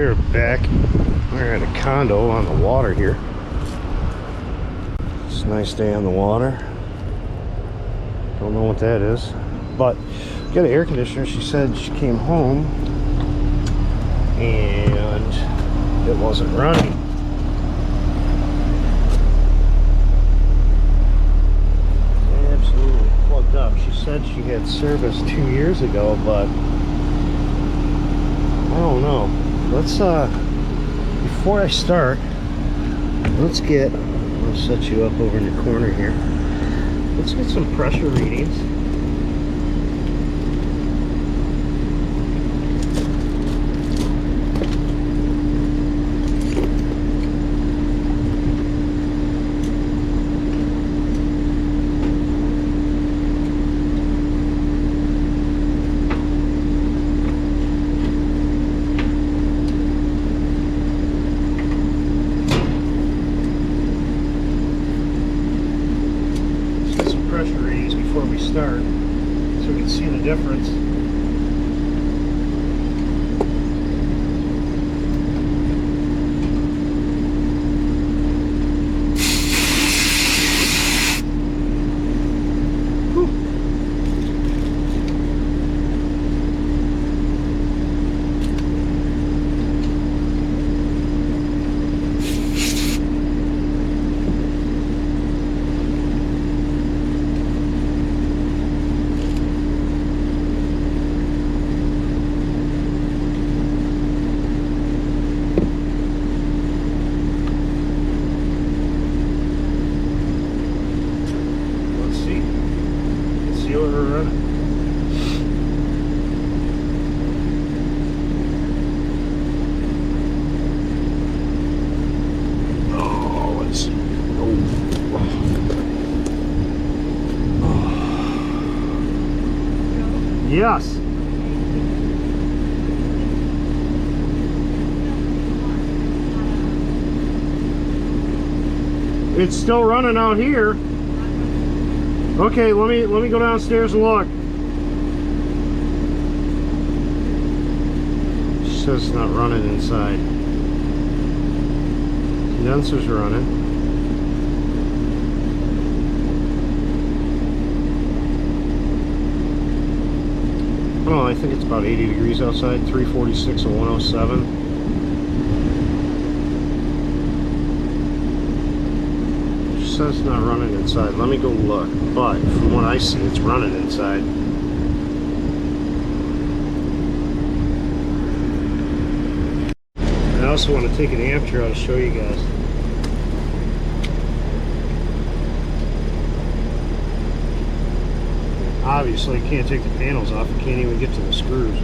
we're back. We're at a condo on the water here. It's a nice day on the water. Don't know what that is, but we got an air conditioner. She said she came home and it wasn't running. Absolutely plugged up. She said she had service 2 years ago, but I don't know. Let's before I start, let's get, I'll set you up over in the corner here. Let's get some pressure readings. Before we start, so we can see the difference. Whew. Yes. It's still running out here. Okay, let me go downstairs and look. She says it's not running inside. Condenser's running. Oh, I think it's about 80 degrees outside, 346 and 107. She says it's not running inside. Let me go look. But from what I see, it's running inside. I also want to take an amp out to show you guys. Obviously, you can't take the panels off. You can't even get to the screws.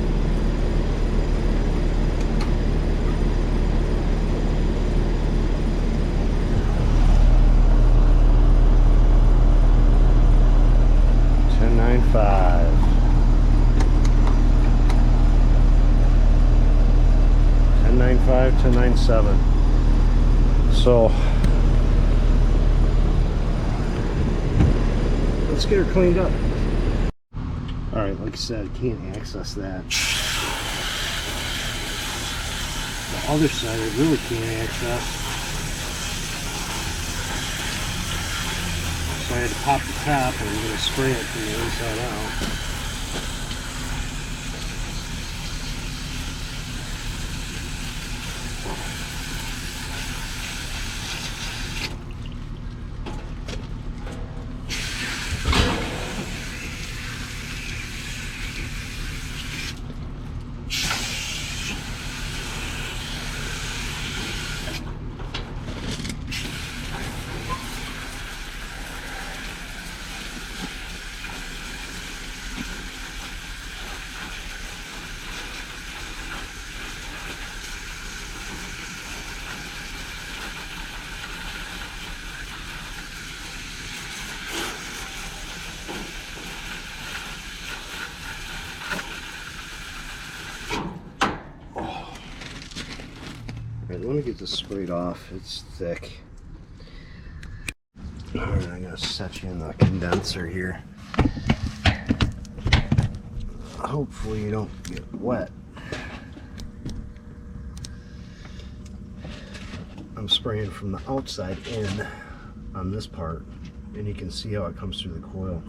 $10.95. $10.95, $10.97. So let's get her cleaned up. Alright, like I said, I can't access that. The other side I really can't access. So I had to pop the top and I'm going to spray it from the inside out. Alright, let me get this sprayed off. It's thick. Alright, I'm going to set you in the condenser here. Hopefully you don't get wet. I'm spraying from the outside in on this part, and you can see how it comes through the coil.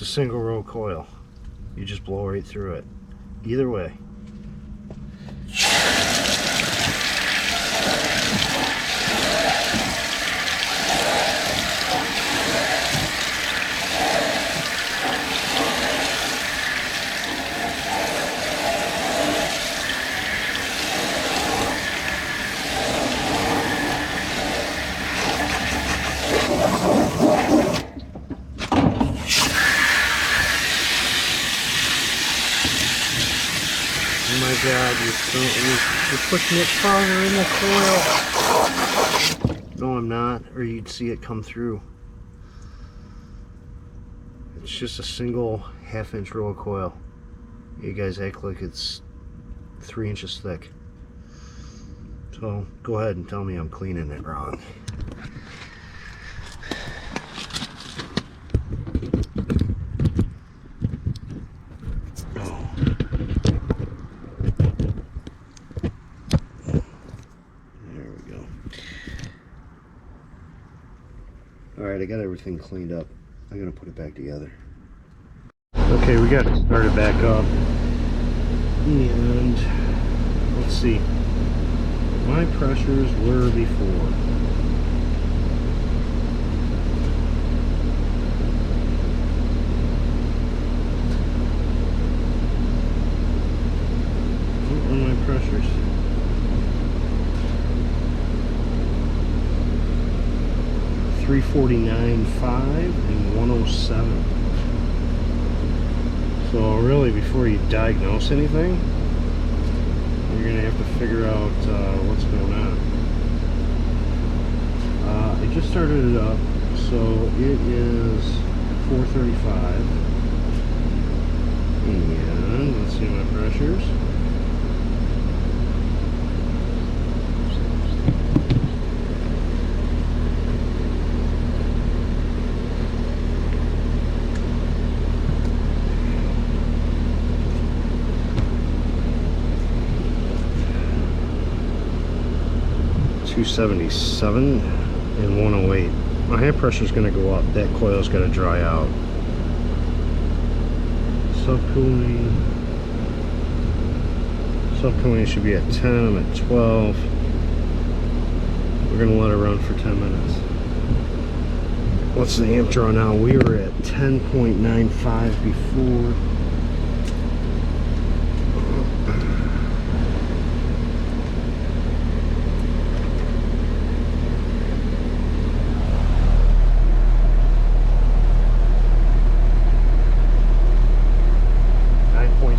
Single row coil. You just blow right through it. Either way. Oh my God, you're pushing it farther in the coil. No, I'm not, or you'd see it come through. It's just a single 1/2 inch roll of coil. You guys act like it's 3 inches thick. So go ahead and tell me I'm cleaning it wrong. Alright, I got everything cleaned up. I'm going to put it back together. Okay, we got it started back up. And let's see. My pressures were before. What were my pressures? 349.5 and 107. So really, before you diagnose anything, you're gonna have to figure out what's going on. I just started it up, so it is 435, and let's see my pressures. .277 and 108. My high pressure is going to go up. That coil is going to dry out. Subcooling should be at 10. I'm at 12. We're going to let it run for 10 minutes. What's the amp draw now? We were at 10.95 before.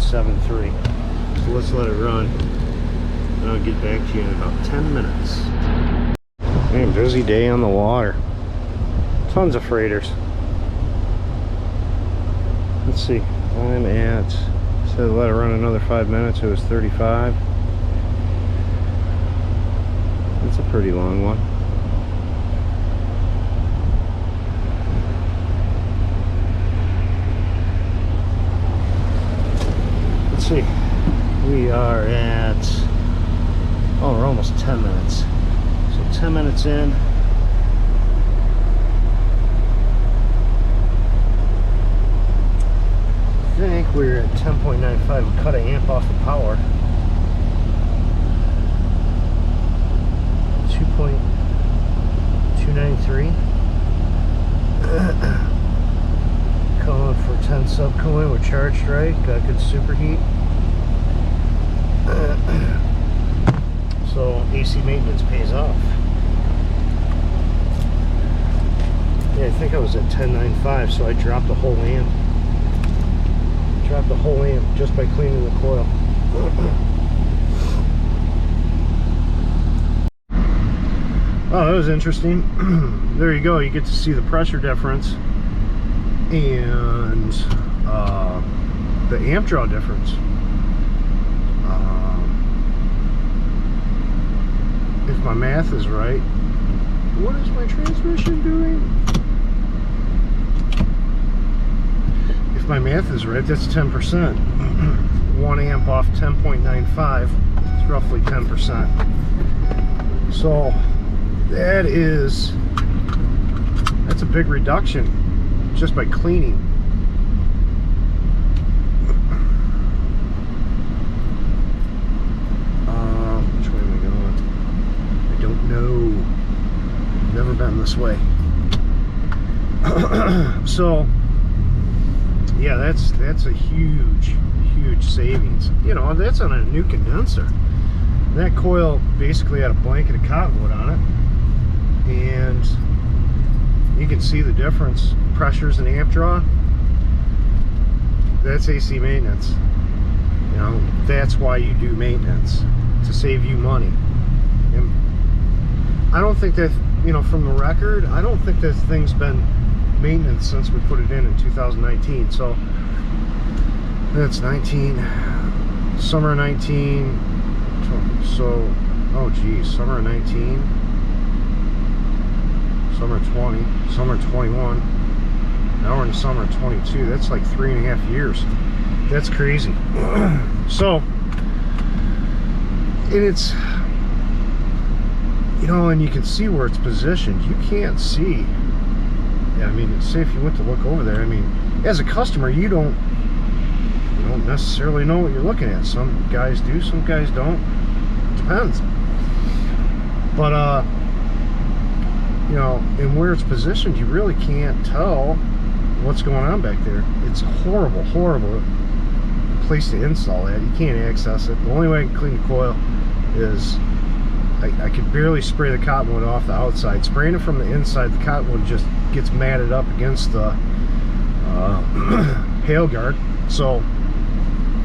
7.3. So let's let it run, and I'll get back to you in about 10 minutes. Man, busy day on the water. Tons of freighters. Let's see. I'm at, said let it run another 5 minutes. It was 35. That's a pretty long one. See, we are at, oh, we're almost 10 minutes. So 10 minutes in. I think we're at 10.95. We cut an amp off the power. 2.293. Calling for 10 subcooling. We're charged right. Got good superheat. So AC maintenance pays off. Yeah, I think I was at 10.95, so I dropped the whole amp. Dropped the whole amp just by cleaning the coil. Oh, that was interesting. There you go. You get to see the pressure difference. And the amp draw difference. If my math is right, what is my transmission doing? If my math is right, that's 10%. 1 amp off 10.95, it's roughly 10%. So that's a big reduction just by cleaning. Which way am I going? I don't know. Never been this way. So yeah, that's a huge savings. You know, that's on a new condenser. That coil basically had a blanket of cottonwood on it, and you can see the difference. Pressures and amp draw, that's AC maintenance. You know, that's why you do maintenance, to save you money. And I don't think that, you know, from the record, I don't think that thing's been maintenance since we put it in 2019. So that's 19, summer 19, so, oh geez, summer 19, summer 20, summer 21, now we're in summer 22. That's like 3.5 years. That's crazy. So, and it's, you know, and you can see where it's positioned. You can't see. Yeah, I mean, say if you went to look over there, I mean, as a customer, you don't necessarily know what you're looking at. Some guys do, some guys don't. Depends. But you know, and where it's positioned, you really can't tell what's going on back there. It's a horrible place to install that. You can't access it. The only way I can clean the coil is I could barely spray the cottonwood off the outside. Spraying it from the inside, the cottonwood just gets matted up against the hail guard. So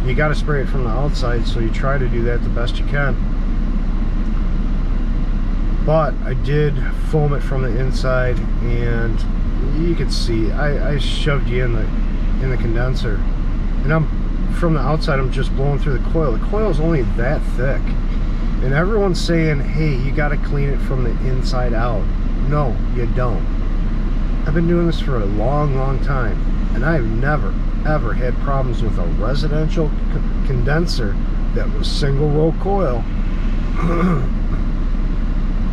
you got to spray it from the outside, so you try to do that the best you can. But I did foam it from the inside, and you could see I shoved you in the condenser, and I'm from the outside, I'm just blowing through the coil. The coil is only that thick, and everyone's saying, hey, you got to clean it from the inside out. No, you don't. I've been doing this for a long time, and I've never ever had problems with a residential condenser that was single row coil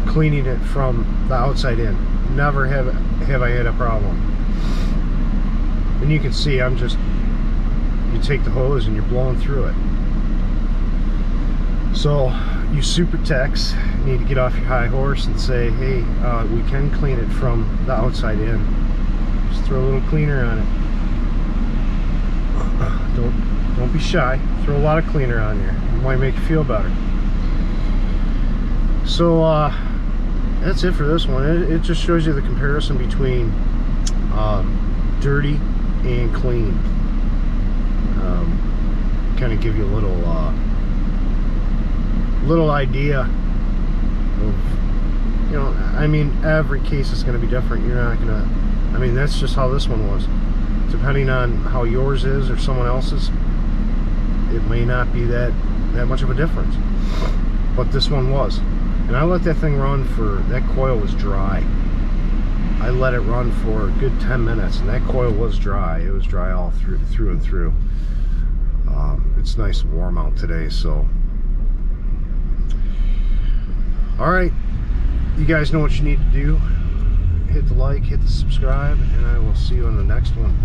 cleaning it from the outside in. Never have I had a problem. And you can see I'm just, you take the hose and you're blowing through it. So you super techs need to get off your high horse and say, hey, we can clean it from the outside in. Just throw a little cleaner on it. Don't be shy. Throw a lot of cleaner on there. It might make you feel better. So that's it for this one. It just shows you the comparison between dirty and clean. Kind of give you a little idea of, you know, I mean, every case is going to be different. You're not gonna, I mean, that's just how this one was. Depending on how yours is or someone else's, it may not be that much of a difference. But this one was. And I let that thing run for, that coil was dry. I let it run for a good 10 minutes, and that coil was dry. It was dry all through and through. It's nice and warm out today, so. Alright, you guys know what you need to do. Hit the like, hit the subscribe, and I will see you on the next one.